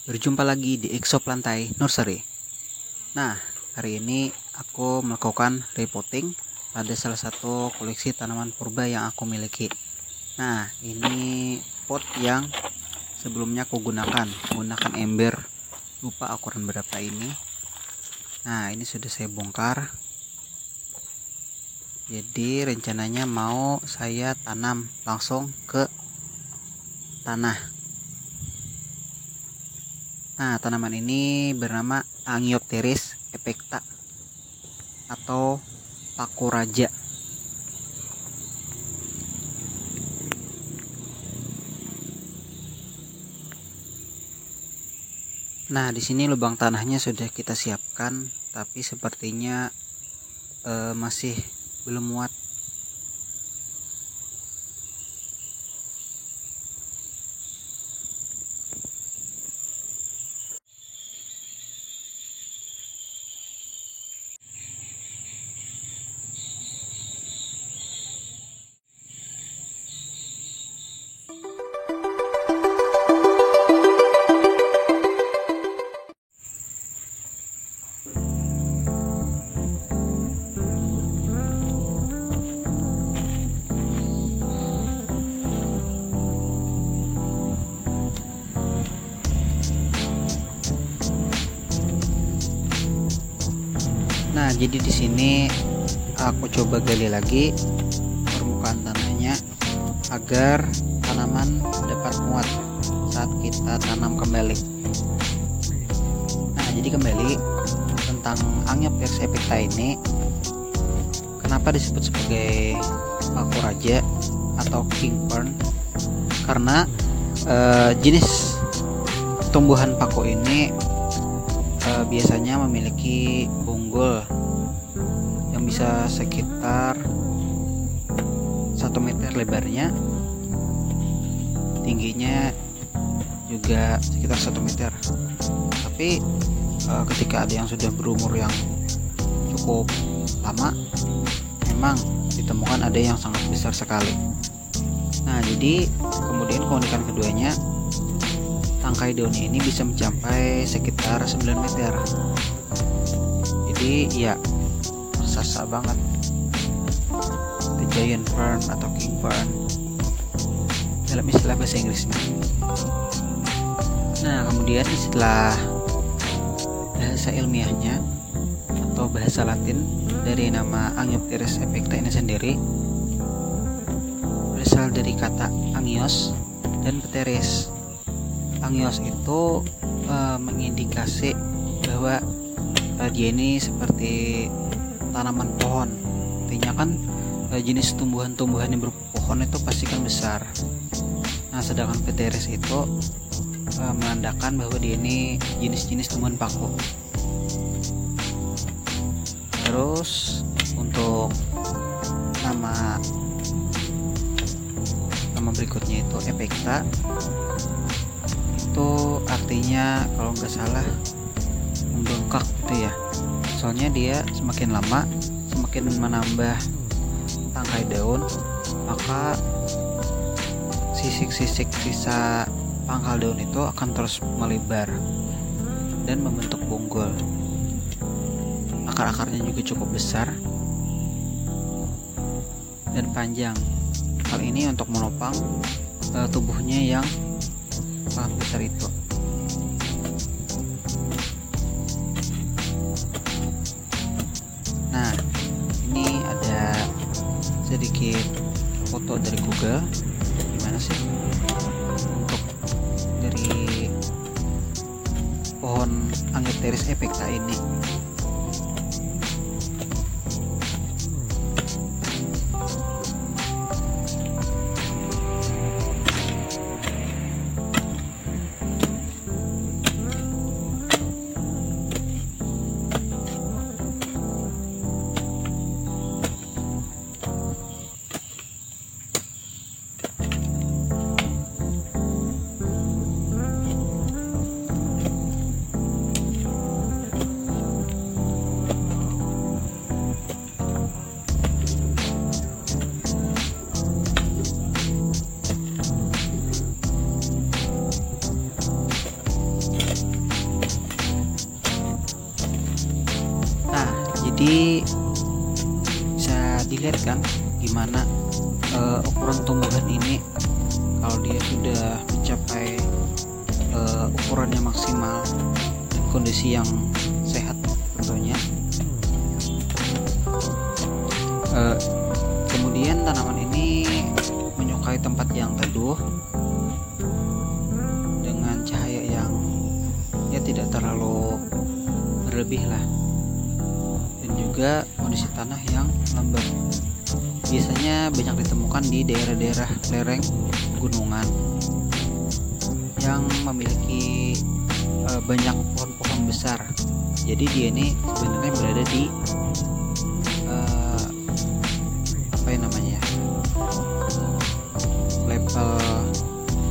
Berjumpa lagi di Exoplantai Nursery. Nah, hari ini aku melakukan repotting pada salah satu koleksi tanaman purba yang aku miliki. Nah, ini pot yang sebelumnya aku menggunakan ember. Lupa ukuran berapa ini. Nah, ini sudah saya bongkar. Jadi rencananya mau saya tanam langsung ke tanah. Nah, tanaman ini bernama Angiopteris epecta atau paku raja. Nah, di sini lubang tanahnya sudah kita siapkan, tapi sepertinya masih belum muat. Nah, jadi di sini aku coba gali lagi permukaan tanahnya agar tanaman dapat muat saat kita tanam kembali. Nah, jadi kembali tentang Angiopteris epecta ini, kenapa disebut sebagai paku raja atau king fern? Karena jenis tumbuhan paku ini biasanya memiliki bonggol yang bisa sekitar 1 meter lebarnya, tingginya juga sekitar 1 meter. Tapi ketika ada yang sudah berumur yang cukup lama, memang ditemukan ada yang sangat besar sekali. Nah, jadi kemudian keunikan keduanya, tangkai daunnya ini bisa mencapai sekitar 9 meter. Jadi ya raksasa banget, the giant fern atau king fern dalam istilah bahasa Inggrisnya. Nah, kemudian istilah bahasa ilmiahnya atau bahasa Latin dari nama Angiopteris epecta ini sendiri berasal dari kata angios dan pteris. Angios itu mengindikasi bahwa dia ini seperti tanaman pohon. Artinya kan jenis tumbuhan-tumbuhan yang berpohon itu pasti kan besar. Nah, sedangkan pteris itu menandakan bahwa dia ini jenis-jenis tumbuhan paku. Terus untuk nama berikutnya itu epecta, itu artinya kalau nggak salah membengkak gitu ya. Soalnya dia semakin lama semakin menambah tangkai daun, maka sisik-sisik sisa pangkal daun itu akan terus melebar dan membentuk bonggol. Akar-akarnya juga cukup besar dan panjang. Hal ini untuk menopang tubuhnya yang sangat besar itu. Nah, ini ada sedikit foto dari Google. Gimana sih untuk dari pohon Angiopteris epecta ini? Jadi bisa dilihat kan gimana ukuran tumbuhan ini kalau dia sudah mencapai ukuran yang maksimal dan kondisi yang sehat tentunya. Kemudian tanaman ini menyukai tempat yang teduh dengan cahaya yang ya tidak terlalu berlebih lah, dan juga kondisi tanah yang lembab. Biasanya banyak ditemukan di daerah-daerah lereng gunungan yang memiliki banyak pohon-pohon besar. Jadi dia ini sebenarnya berada di level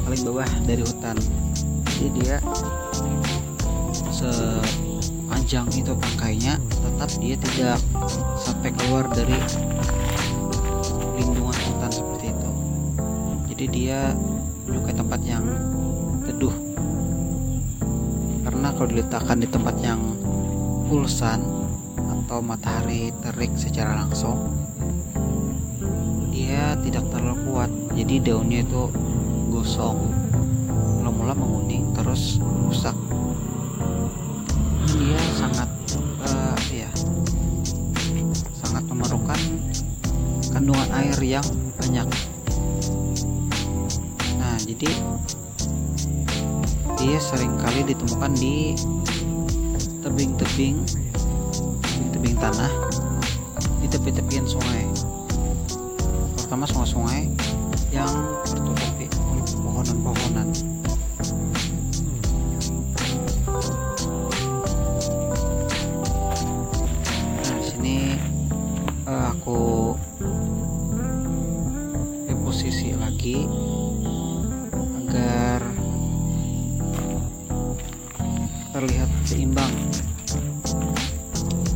paling bawah dari hutan. Jadi dia sepanjang itu tangkainya, tetap dia tidak sampai keluar dari lindungan hutan seperti itu. Jadi dia menyukai tempat yang teduh, karena kalau diletakkan di tempat yang full sun atau matahari terik secara langsung, dia tidak terlalu kuat. Jadi daunnya itu gosong, mula-mula menguning terus rusak. Dia sangat sangat memerlukan kandungan air yang banyak. Nah, jadi dia seringkali ditemukan di tebing-tebing tanah, di tepi-tepian sungai, terutama sungai-sungai yang tertutupi oleh pohonan-pohonan. Nah, di sini aku posisi lagi agar terlihat seimbang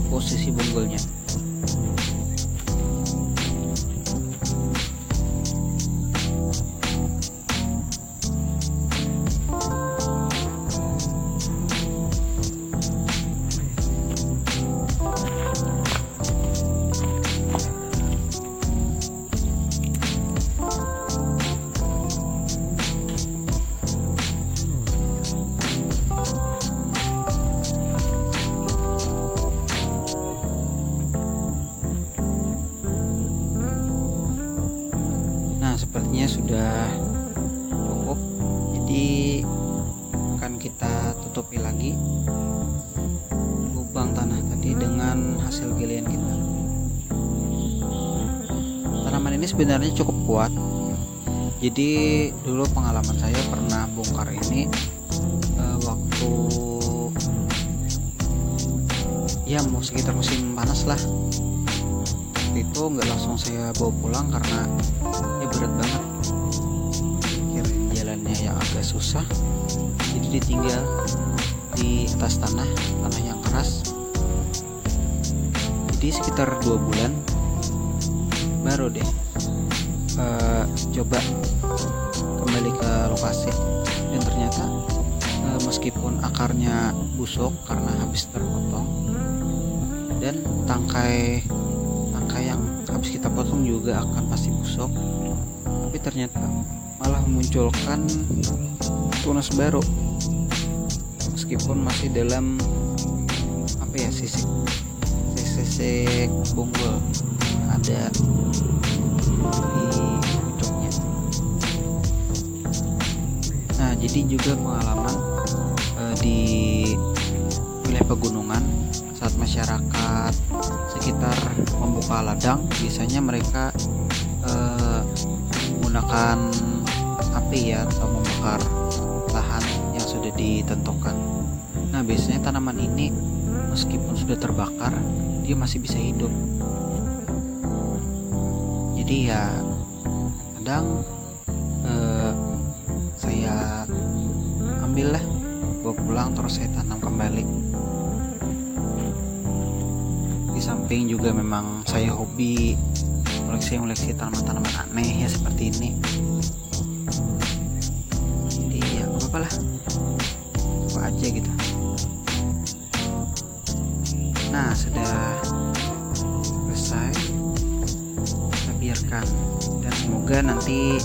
posisi bonggolnya. Sepertinya sudah cukup, jadi akan kita tutupi lagi lubang tanah tadi dengan hasil galian kita. Tanaman ini sebenarnya cukup kuat. Jadi dulu pengalaman saya pernah bongkar ini waktu ya mau sekitar musim panas lah. Itu nggak langsung saya bawa pulang karena ya berat banget, kirain jalannya yang agak susah, jadi ditinggal di atas tanah yang keras. Jadi sekitar 2 bulan baru deh coba kembali ke lokasi, dan ternyata meskipun akarnya busuk karena habis terpotong, dan tangkai yang habis kita potong juga akan pasti busuk, tapi ternyata malah memunculkan tunas baru meskipun masih dalam sisik bonggol ada di pucuknya. Nah, jadi juga pengalaman di wilayah pegunungan, saat masyarakat sekitar membuka ladang, biasanya mereka menggunakan api atau membakar lahan yang sudah ditentukan. Nah, biasanya tanaman ini meskipun sudah terbakar, dia masih bisa hidup. Jadi ya kadang saya ambil lah, bawa pulang terus saya tanam kembali. Di samping juga memang saya hobi koleksi tanaman-tanaman aneh ya seperti ini. Jadi ya gak apa-apa lah, coba aja gitu. Nah, sudah sehingga nanti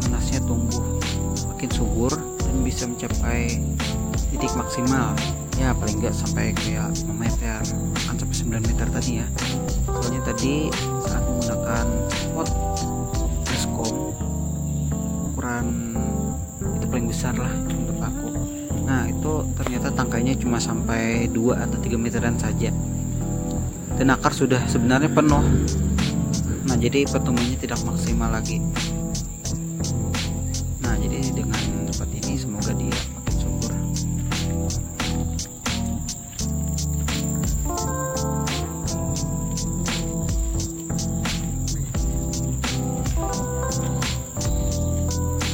nanasnya tumbuh makin subur dan bisa mencapai titik maksimal ya, paling nggak sampai kayak 5 meter, kan sampai 9 meter tadi ya. Soalnya tadi saat menggunakan pot baskom ukuran itu paling besar lah untuk aku. Nah itu ternyata tangkainya cuma sampai 2 atau 3 meteran saja, dan akar sudah sebenarnya penuh. Nah jadi pertumbuhannya tidak maksimal lagi. Nah jadi dengan seperti ini semoga dia makin subur.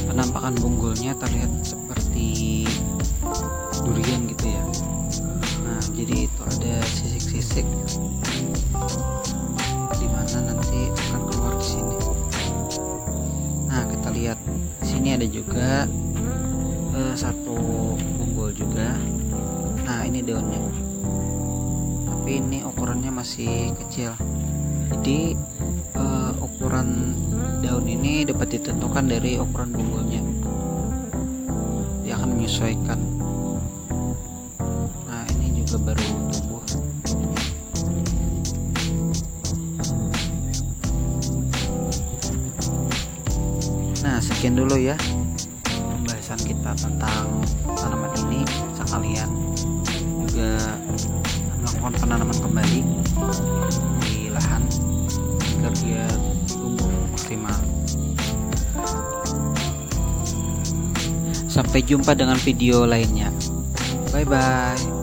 Penampakan bonggolnya terlihat seperti durian gitu ya. Nah jadi itu ada sisik-sisik dimana nanti akan keluar di sini. Nah kita lihat di sini ada juga satu bonggol juga. Nah ini daunnya, tapi ini ukurannya masih kecil. Jadi ukuran daun ini dapat ditentukan dari ukuran bonggolnya. Dia akan menyesuaikan. Nah ini juga baru tumbuh. Nah sekian dulu ya pembahasan kita tentang tanaman ini. Sekalian juga melakukan penanaman kembali di lahan agar dia tumbuh maksimal. Sampai jumpa dengan video lainnya. Bye bye.